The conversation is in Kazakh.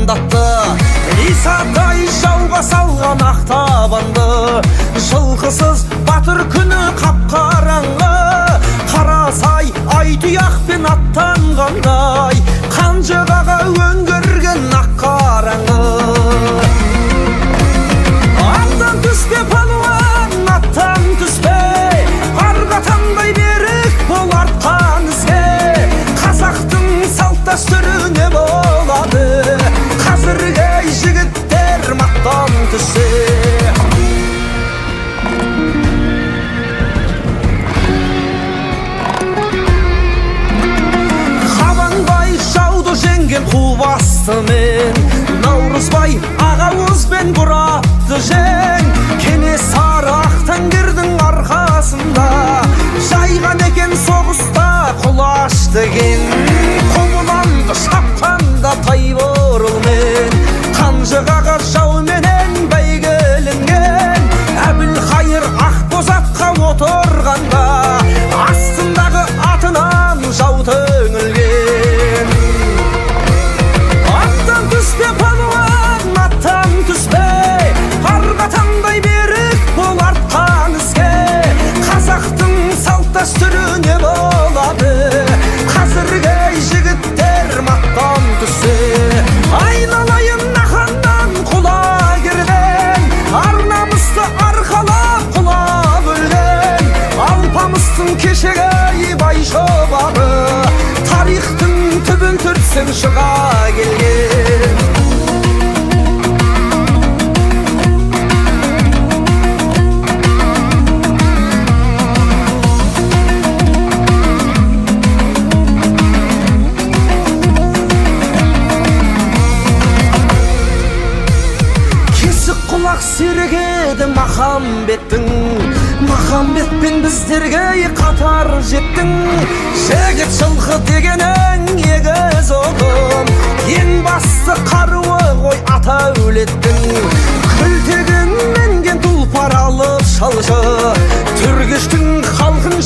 ырандатты, Исатай жауға салған ақтабанды. Жылқысыз батыр күні қап-қараңғы, Қарасай ай-тұяқпен аттанғандай, Қанжығаға өңгерген ақ қараңғы. Аттан түспе палуан, аттан түспе, арға таңдай берік бол артқан ізге. Қазақтың салт дәстүрі не болады, қазіргі жігіттер мақтан түссе. Қабанбай жауды жеңген қу бастымен, Наурызбай ағауызбен бұратты жең. Кенесары ақтаңгердің арқасында жайған екен соғыста құлаш деген. Құбыланды шапқанда Тайбұрылмен, Қанжығаға жауменен бәйгеленген. Әбілқайыр Ақбозатқа отырғанда астындағы атынан жау төңілген. Аттан түспе палуан, аттан түспе, арға таңдай берік бол артқан ізге. Қазақтың салт дәстүрі не болады, қазіргі жігіттер мақтан түссе. Айналайын наханнан құлагерден, ар-намысты арқалап құлап өлген. Алпамыстың кешегі бай-шобағы, тарихтың түбін түртсең шыға келген. Құлақ сергеді Махамбеттің, Махамбетпен біздерге қатар жеттің. Жігіт жылқы дегенің егіз ұғым, ең басты қаруы ғой ата өлеттің. Күлтеген менген тұлпар алып шалшы, түргештің халқын